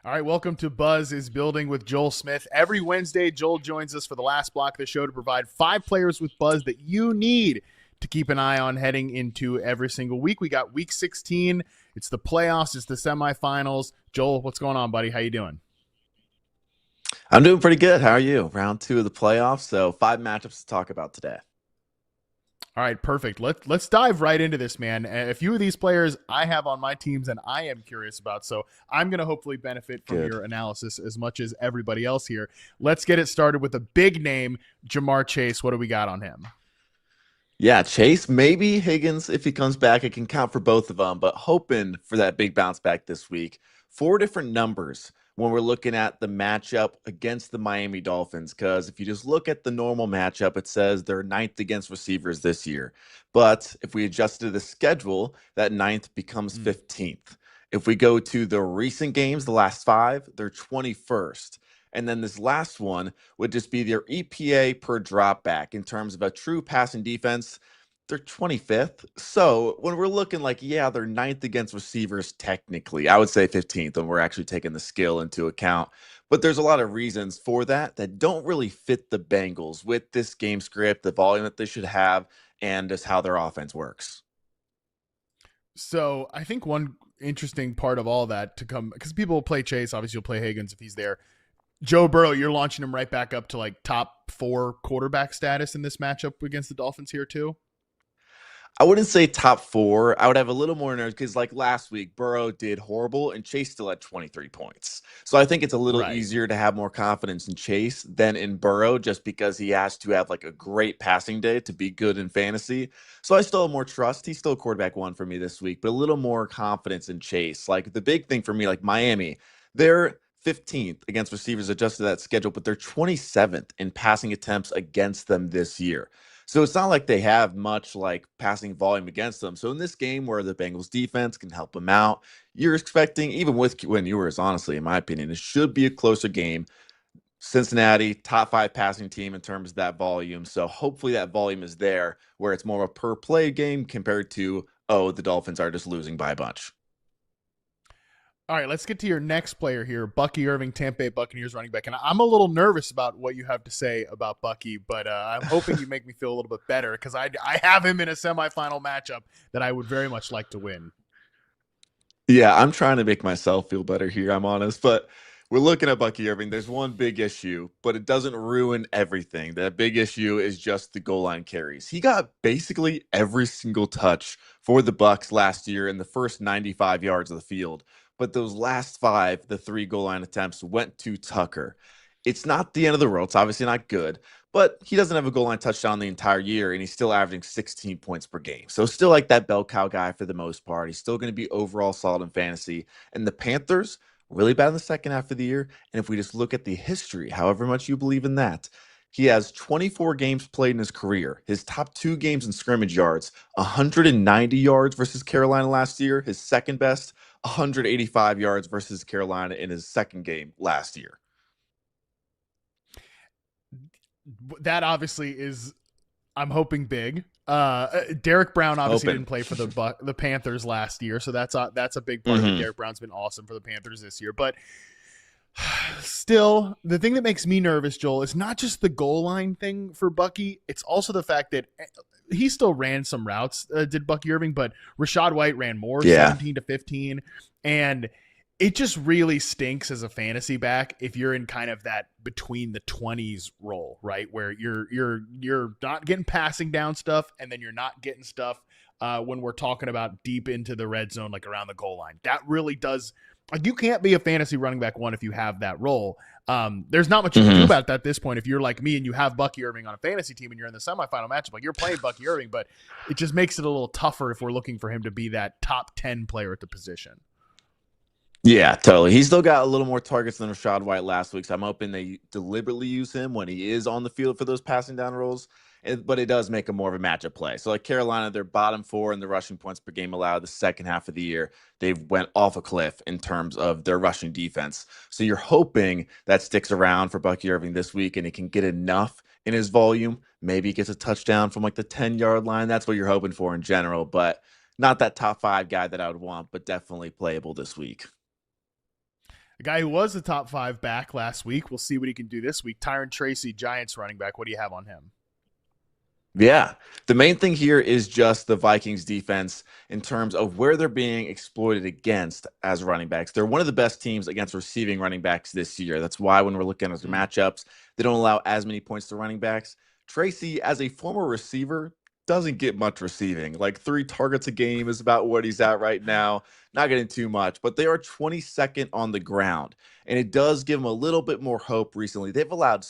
All right, welcome to Buzz is Building with Joel Smith. Every Wednesday, Joel joins us for the last block of the show to provide 5 players with buzz that you need to keep an eye on heading into every single week. We got week 16. It's the playoffs. It's the semifinals. Joel, what's going on, buddy? How you doing? I'm doing pretty good. How are you? Round 2 of the playoffs, so 5 matchups to talk about today. All right, perfect. Let's dive right into this, man. A few of these players I have on my teams and I am curious about, so I'm going to hopefully benefit from your analysis as much as everybody else here. Let's get it started with a big name, Ja'Marr Chase. What do we got on him? Yeah, Chase, maybe Higgins, if he comes back, it can count for both of them, but hoping for that big bounce back this week. 4 different numbers when we're looking at the matchup against the Miami Dolphins, because if you just look at the normal matchup, it says they're 9th against receivers this year. But if we adjust to the schedule, that 9th becomes 15th. If we go to the recent games, the last 5, they're 21st. And then this last one would just be their EPA per dropback in terms of a true passing defense. They're 25th. So when we're looking like, yeah, they're 9th against receivers technically, I would say 15th when we're actually taking the skill into account. But there's a lot of reasons for that don't really fit the Bengals with this game script, the volume that they should have, and just how their offense works. So I think one interesting part of all that to come, because people will play Chase, obviously you'll play Higgins if he's there. Joe Burrow, you're launching him right back up to like top 4 quarterback status in this matchup against the Dolphins here too? I wouldn't say top 4. I would have a little more nerves because like last week, Burrow did horrible and Chase still had 23 points. So I think it's a little easier to have more confidence in Chase than in Burrow just because he has to have like a great passing day to be good in fantasy. So I still have more trust. He's still quarterback 1 for me this week, but a little more confidence in Chase. Like the big thing for me, like Miami, they're 15th against receivers adjusted to that schedule, but they're 27th in passing attempts against them this year. So it's not like they have much like passing volume against them. So in this game where the Bengals defense can help them out, you're expecting, even with Quinn Ewers, honestly, in my opinion, it should be a closer game. Cincinnati, top 5 passing team in terms of that volume. So hopefully that volume is there where it's more of a per play game compared to, oh, the Dolphins are just losing by a bunch. All right, let's get to your next player here, Bucky Irving, Tampa Bay Buccaneers running back. And I'm a little nervous about what you have to say about Bucky, but I'm hoping you make me feel a little bit better because I have him in a semifinal matchup that I would very much like to win. Yeah, I'm trying to make myself feel better here, I'm honest, but we're looking at Bucky Irving. There's one big issue, but it doesn't ruin everything. That big issue is just the goal line carries. He got basically every single touch for the Bucs last year in the first 95 yards of the field. But those last 5, the 3 goal line attempts went to Tucker. It's not the end of the world. It's obviously not good, but he doesn't have a goal line touchdown the entire year, and he's still averaging 16 points per game. So still like that bell cow guy for the most part. He's still going to be overall solid in fantasy. And the Panthers, really bad in the second half of the year. And if we just look at the history, however much you believe in that, he has 24 games played in his career. His top 2 games in scrimmage yards, 190 yards versus Carolina last year. His second best, 185 yards versus Carolina in his second game last year. That obviously is, I'm hoping, big. Derek Brown obviously didn't play for the Panthers last year, so that's a big part of it. Derek Brown's been awesome for the Panthers this year, but still, the thing that makes me nervous, Joel, is not just the goal line thing for Bucky. It's also the fact that he still ran some routes, did Bucky Irving, but Rachaad White ran more, 17 to 15, and it just really stinks as a fantasy back if you're in kind of that between the 20s role, right? Where you're not getting passing down stuff, and then you're not getting stuff when we're talking about deep into the red zone, like around the goal line. That really does. Like, you can't be a fantasy running back 1 if you have that role. There's not much you can do about that at this point. If you're like me and you have Bucky Irving on a fantasy team and you're in the semifinal matchup, like, you're playing Bucky Irving, but it just makes it a little tougher if we're looking for him to be that top 10 player at the position. Yeah, totally. He's still got a little more targets than Rachaad White last week, so I'm hoping they deliberately use him when he is on the field for those passing down roles. But it does make him more of a matchup play. So like Carolina, they're bottom 4 in the rushing points per game allowed the second half of the year. They went off a cliff in terms of their rushing defense. So you're hoping that sticks around for Bucky Irving this week and he can get enough in his volume. Maybe he gets a touchdown from like the 10-yard line. That's what you're hoping for in general. But Not that top 5 guy that I would want, but definitely playable this week. A guy who was the top 5 back last week. We'll see what he can do this week. Tyrone Tracy, Giants running back. What do you have on him? Yeah, the main thing here is just the Vikings defense in terms of where they're being exploited against as running backs. They're one of the best teams against receiving running backs this year. That's why when we're looking at the matchups, they don't allow as many points to running backs. Tracy, as a former receiver, doesn't get much receiving. Like 3 targets a game is about what he's at right now. Not getting too much, but they are 22nd on the ground. And it does give them a little bit more hope recently. They've allowed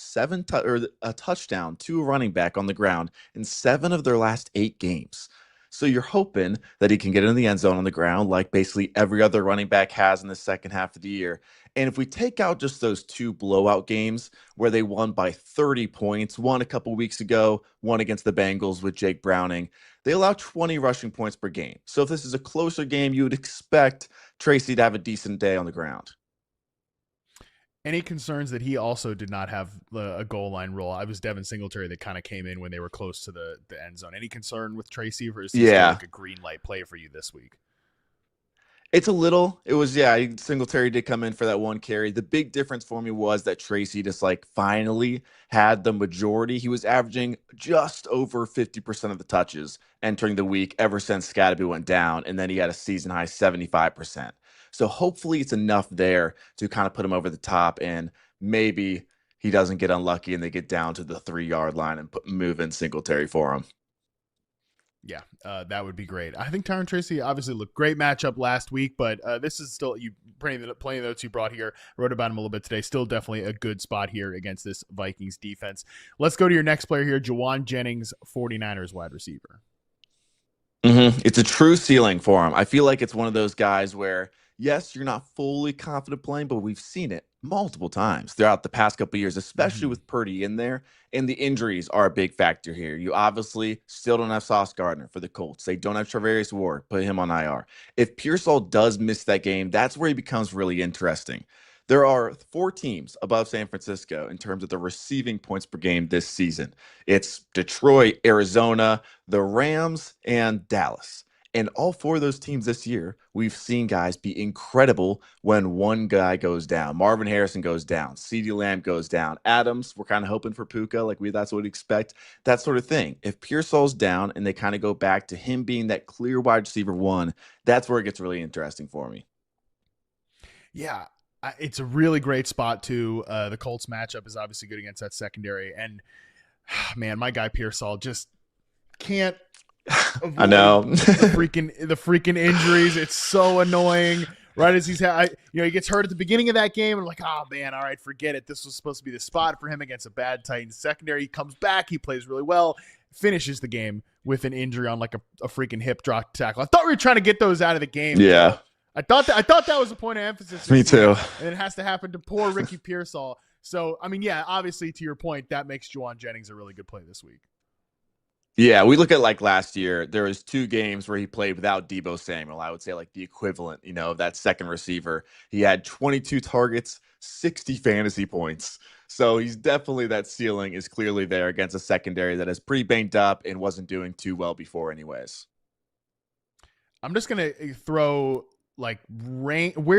a touchdown to a running back on the ground in 7 of their last 8 games. So you're hoping that he can get in the end zone on the ground like basically every other running back has in the second half of the year. And if we take out just those 2 blowout games where they won by 30 points, one a couple weeks ago, one against the Bengals with Jake Browning, they allow 20 rushing points per game. So if this is a closer game, you would expect Tracy to have a decent day on the ground. Any concerns that he also did not have a goal line role? I was Devin Singletary that kind of came in when they were close to the end zone. Any concern with Tracy, or is this like a green light play for you this week? It's a little. It was, Singletary did come in for that 1 carry. The big difference for me was that Tracy just finally had the majority. He was averaging just over 50% of the touches entering the week ever since Scadaboo went down, and then he had a season high 75%. So hopefully it's enough there to kind of put him over the top, and maybe he doesn't get unlucky and they get down to the 3-yard line and move in Singletary for him. Yeah, that would be great. I think Tyrone Tracy obviously looked great matchup last week, but this is still plenty of notes you brought here. I wrote about him a little bit today. Still definitely a good spot here against this Vikings defense. Let's go to your next player here, Jauan Jennings, 49ers wide receiver. It's a true ceiling for him. I feel like it's one of those guys where, yes, you're not fully confident playing, but we've seen it multiple times throughout the past couple of years, especially with Purdy in there. And the injuries are a big factor here. You obviously still don't have Sauce Gardner for the Colts. They don't have Charvarius Ward. Put him on IR. If Pearsall does miss that game, that's where he becomes really interesting. There are 4 teams above San Francisco in terms of the receiving points per game this season. It's Detroit, Arizona, the Rams, and Dallas. And all 4 of those teams this year, we've seen guys be incredible when one guy goes down. Marvin Harrison goes down. CeeDee Lamb goes down. Adams, we're kind of hoping for Puka, that's what we'd expect. That sort of thing. If Pearsall's down and they kind of go back to him being that clear wide receiver 1, that's where it gets really interesting for me. Yeah, it's a really great spot too. The Colts matchup is obviously good against that secondary. And, man, my guy Pearsall just can't I know the freaking injuries. It's so annoying. Right as he gets hurt at the beginning of that game, and oh man, all right, forget it. This was supposed to be the spot for him against a bad Titans secondary. He comes back, he plays really well, finishes the game with an injury on a freaking hip drop tackle. I thought we were trying to get those out of the game. Yeah, I thought that was a point of emphasis. Me too. And it has to happen to poor Ricky Pearsall. So I mean, yeah, obviously to your point, that makes Jauan Jennings a really good play this week. Yeah, we look at last year, there was 2 games where he played without Deebo Samuel. I would say the equivalent, of that second receiver. He had 22 targets, 60 fantasy points. So he's definitely, that ceiling is clearly there against a secondary that is pretty banged up and wasn't doing too well before anyways. I'm just going to throw range-wise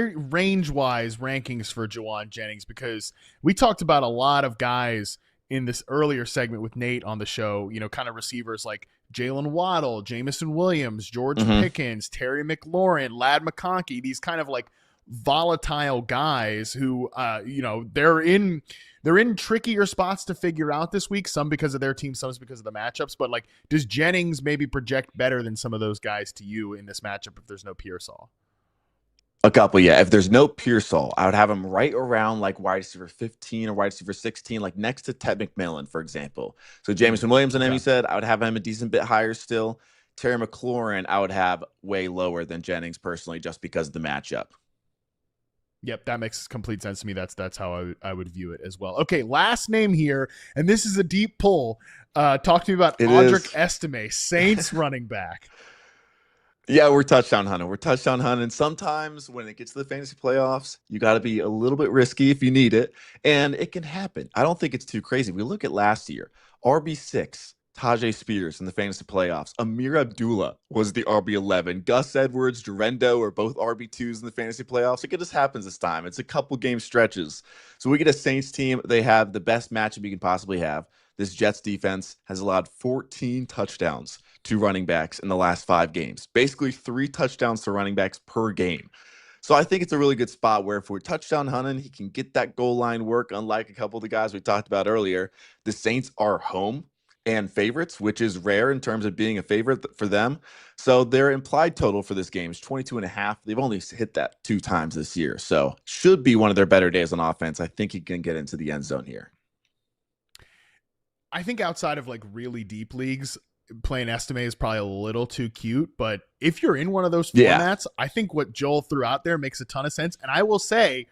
rankings for Jauan Jennings, because we talked about a lot of guys in this earlier segment with Nate on the show, kind of receivers like Jalen Waddle, Jamison Williams, George Pickens, Terry McLaurin, Ladd McConkey, these kind of volatile guys who, they're in trickier spots to figure out this week, some because of their team, some because of the matchups. But does Jennings maybe project better than some of those guys to you in this matchup if there's no Pearsall? A couple, yeah. If there's no Pearsall, I would have him right around wide receiver 15 or wide receiver 16, next to Ted McMillan, for example. So Jamison Williams and him, you said, I would have him a decent bit higher still. Terry McLaurin, I would have way lower than Jennings personally, just because of the matchup. Yep, that makes complete sense to me. That's how I would view it as well. Okay, last name here, and this is a deep pull. Talk to me about Audric Estime, Saints running back. Yeah, we're touchdown hunting. Sometimes when it gets to the fantasy playoffs, you got to be a little bit risky if you need it, and it can happen. I don't think it's too crazy. We look at last year, RB6 Tajay Spears in the fantasy playoffs. Amir Abdullah was the RB11. Gus Edwards, Durendo are both RB2s in the fantasy playoffs. Like, it just happens this time. It's a couple game stretches. So we get a Saints team. They have the best matchup you can possibly have. This Jets defense has allowed 14 touchdowns to running backs in the last 5 games. Basically 3 touchdowns to running backs per game. So I think it's a really good spot where if we're touchdown hunting, he can get that goal line work, unlike a couple of the guys we talked about earlier. The Saints are home and favorites, which is rare in terms of being a favorite for them. So their implied total for this game is 22.5. They've only hit that 2 times this year. So should be one of their better days on offense. I think he can get into the end zone here. I think outside of like really deep leagues, playing Estime is probably a little too cute, but if you're in one of those formats, I think what Joel threw out there makes a ton of sense. And I will say,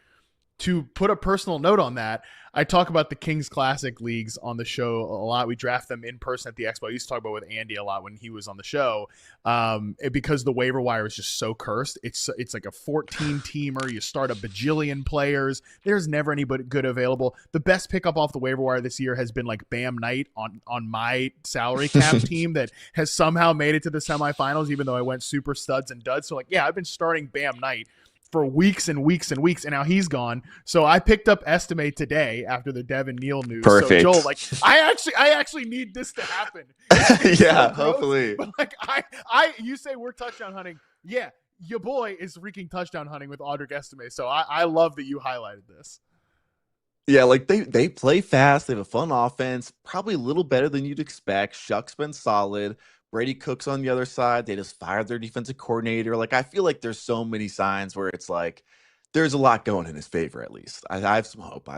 to put a personal note on that, I talk about the Kings Classic leagues on the show a lot. We draft them in person at the Expo. I used to talk about with Andy a lot when he was on the show, because the waiver wire is just so cursed. It's like a 14-teamer. You start a bajillion players. There's never anybody good available. The best pickup off the waiver wire this year has been like Bam Knight on my salary cap team that has somehow made it to the semifinals, even though I went super studs and duds. So like, yeah, I've been starting Bam Knight for weeks and weeks and weeks, and now he's gone. So I picked up Estime today after the Devin Neal news. Perfect. So Joel, like, I actually need this to happen. Yeah, so hopefully. But like, you say we're touchdown hunting. Yeah, your boy is freaking touchdown hunting with Audric Estime. So I love that you highlighted this. Yeah, like they play fast. They have a fun offense, probably a little better than you'd expect. Shuck's been solid. Brady Cook's on the other side. They just fired their defensive coordinator. Like, I feel like there's so many signs where it's like there's a lot going in his favor, at least. I have some hope.